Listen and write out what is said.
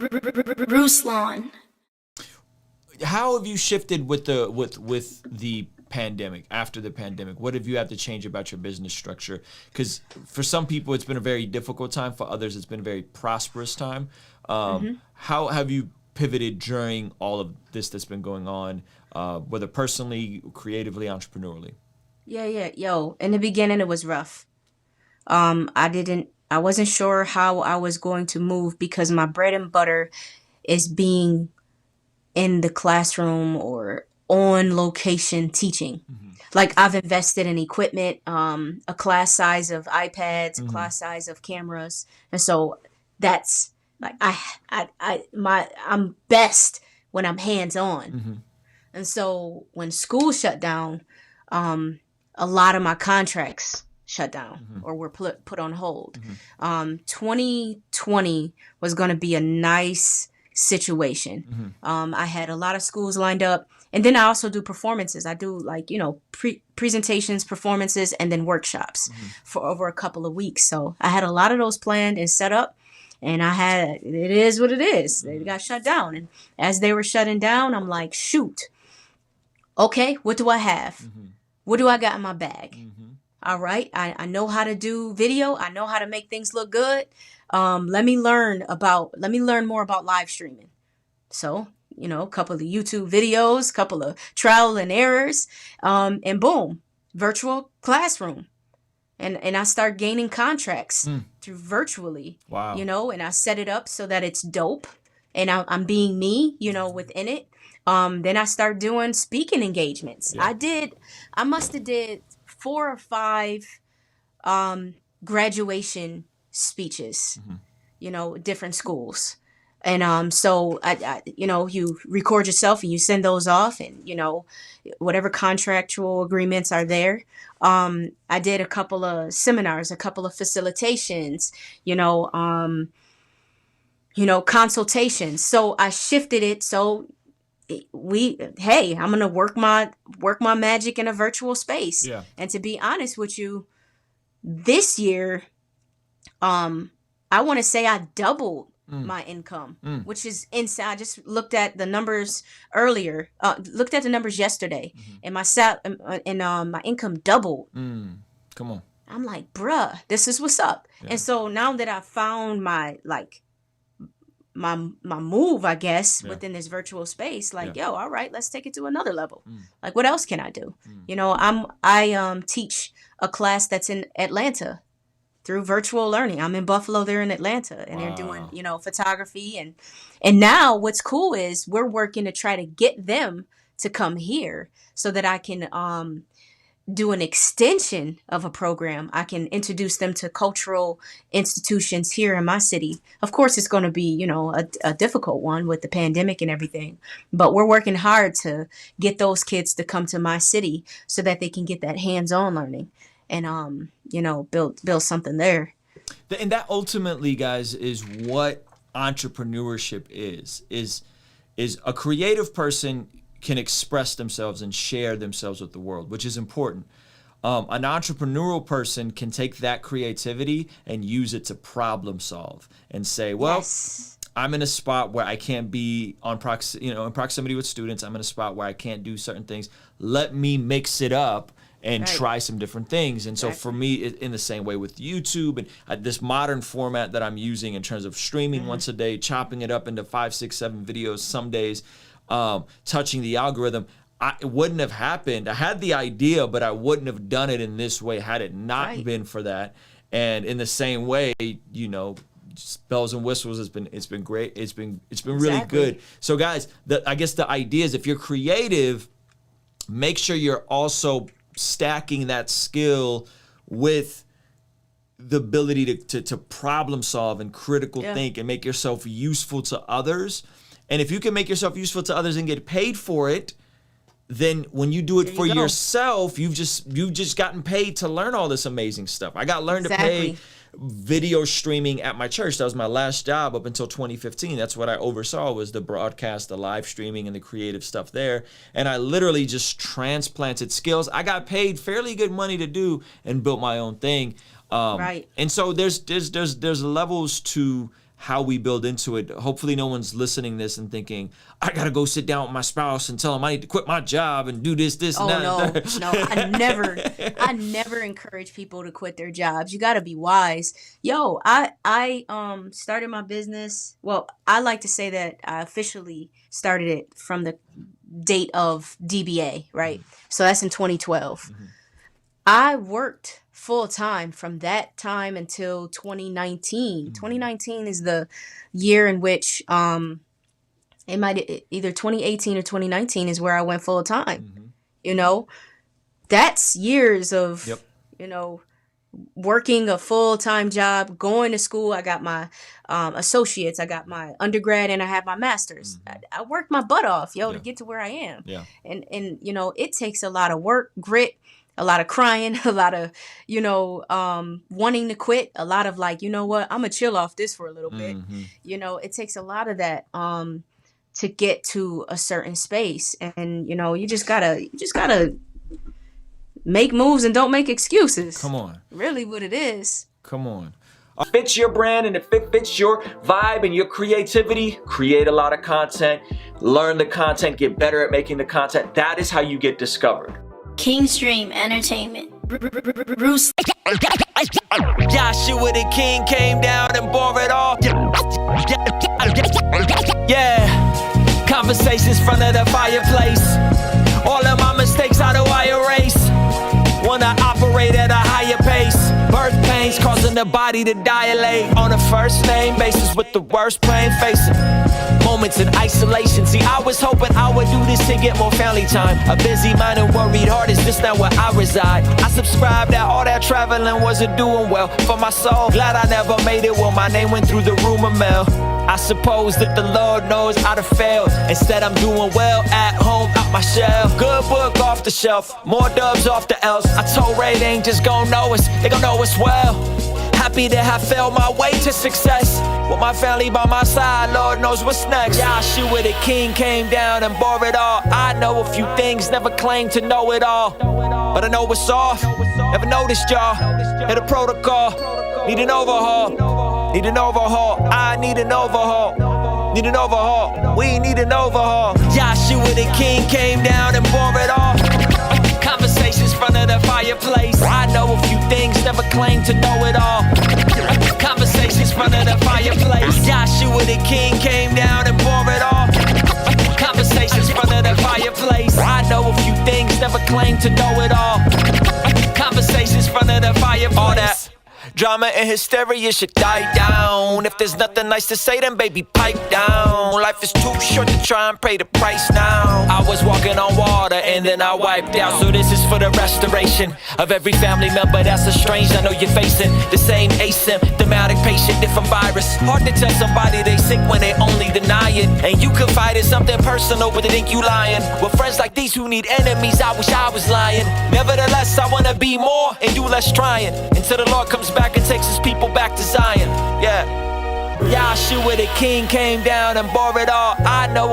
Armenian. Ruslan. How have you shifted with the pandemic, after the pandemic? What have you had to change about your business structure? Because for some people it's been a very difficult time, for others it's been a very prosperous time. How have you pivoted during all of this that's been going on, whether personally, creatively, entrepreneurially? Yo, in the beginning it was rough. I wasn't sure how I was going to move because my bread and butter is being in the classroom or on location teaching. Like, I've invested in equipment, a class size of iPads, a class size of cameras. And so that's like, I'm best when I'm hands on. And so when school shut down, a lot of my contracts shut down or were put on hold. 2020 was going to be a nice situation. I had a lot of schools lined up, and then I also do performances. I do, like, presentations, performances, and then workshops for over a couple of weeks. So I had a lot of those planned and set up, and it is what it is. They got shut down, and as they were shutting down, I'm like, shoot, okay, what do I have? What do I got in my bag? All right, I know how to do video. I know how to make things look good. Let me learn more about live streaming. So, a couple of YouTube videos, couple of trial and errors, and boom, virtual classroom. And I start gaining contracts through virtually. Wow. And I set it up so that it's dope, and I'm being me, within it. Then I start doing speaking engagements. Yeah. I must have did 4 or 5 graduation speeches, different schools. And so I you record yourself and you send those off, and whatever contractual agreements are there. I did a couple of seminars, a couple of facilitations, consultations. So I shifted it. So I'm gonna work my magic in a virtual space. Yeah. And to be honest with you, this year, I want to say I doubled my income, which is insane. I just looked at the numbers earlier. Looked at the numbers yesterday, and my income doubled. Come on. I'm like, bruh, this is what's up. Yeah. And so now that I found my move, I guess, within this virtual space, yo, all right, let's take it to another level. Like, what else can I do? I teach a class that's in Atlanta through virtual learning. I'm in Buffalo, they're in Atlanta, and they're doing, photography. And now what's cool is we're working to try to get them to come here so that I can do an extension of a program. I can introduce them to cultural institutions here in my city. Of course, it's going to be, a difficult one with the pandemic and everything, but we're working hard to get those kids to come to my city so that they can get that hands-on learning and, build something there. And that ultimately, guys, is what entrepreneurship is a creative person can express themselves and share themselves with the world, which is important. An entrepreneurial person can take that creativity and use it to problem solve and say, well, yes, I'm in a spot where I can't be in proximity with students. I'm in a spot where I can't do certain things. Let me mix it up and try some different things. And so for me, in the same way with YouTube and this modern format that I'm using in terms of streaming once a day, chopping it up into 5, 6, 7 videos some days, touching the algorithm, it wouldn't have happened. I had the idea, but I wouldn't have done it in this way had it not been for that. And in the same way, bells and whistles, it's been great. It's been really good. So guys, I guess the idea is, if you're creative, make sure you're also stacking that skill with the ability to problem solve and critical think and make yourself useful to others. And if you can make yourself useful to others and get paid for it, then when you do it for yourself, you've just gotten paid to learn all this amazing stuff. I got learned to pay video streaming at my church. That was my last job up until 2015. That's what I oversaw, was the broadcast, the live streaming, and the creative stuff there. And I literally just transplanted skills I got paid fairly good money to do and built my own thing. And so there's levels to how we build into it. Hopefully no one's listening this and thinking, I gotta go sit down with my spouse and tell him I need to quit my job and do this, and that. No, I never encourage people to quit their jobs. You gotta be wise. Yo, I started my business. Well, I like to say that I officially started it from the date of DBA, right? So that's in 2012. I worked full time from that time until 2019. 2019 is the year in which it might either 2018 or 2019 is where I went full time. You know, that's years of you know, working a full time job, going to school. I got my associates, I got my undergrad, and I have my master's. I worked my butt off, to get to where I am. And you know, it takes a lot of work, grit, a lot of crying, a lot of, wanting to quit, a lot of like, you know what, I'm gonna chill off this for a little bit. You know, it takes a lot of that to get to a certain space. And, you know, you just gotta make moves and don't make excuses. Come on. Really what it is. Come on. If it fits your brand and if it fits your vibe and your creativity, create a lot of content, learn the content, get better at making the content. That is how you get discovered. King's Dream Entertainment. Joshua the King came down and bore it all. Yeah, conversations front of the fireplace. All of my mistakes, how do I erase? Wanna operate at a higher pace. Birth pains causing the body to dilate. On a first name basis with the worst pain facing. Moments in isolation. See, I was hoping I would do this to get more family time. A busy mind and worried heart, is this not where I reside? I subscribed that all that traveling wasn't doing well for my soul. Glad I never made it when my name went through the rumor mill. I suppose that the Lord knows I'd have failed. Instead I'm doing well at home, out my shell. Good book off the shelf, more dubs off the L's. I told Ray they ain't just gon' know us, they gon' know us well. Happy to have felt my way to success. With my family by my side, Lord knows what's next. Joshua the King came down and bore it all. I know a few things, never claimed to know it all. But I know what's off, never noticed y'all. Hit a protocol, need an overhaul. Need an overhaul, I need an overhaul. Need an overhaul, we need an overhaul. Joshua the King came down and bore it all. Conversations front of the fireplace. I know a few things, never claimed to know it all. Conversations front of the fireplace. Joshua the King came down and bore it all. Conversations front of the fireplace. I know a few things, never claimed to know it all. Conversations front of the fireplace. All that drama and hysteria should die down. If there's nothing nice to say, then baby, pipe down. Life is too short to try and pay the price now. I was walking on water and then I wiped out. So this is for the restoration of every family member that's estranged. I know you're facing the same asymptomatic patient, different virus. Hard to tell somebody they sick when they only deny it. And you confide in something personal, but they think you lying. With friends like these who need enemies, I wish I was lying. Nevertheless, I wanna be more and do less trying, until the Lord comes back and takes his people back to Zion. Yeah. Joshua the King came down and bore it all. I know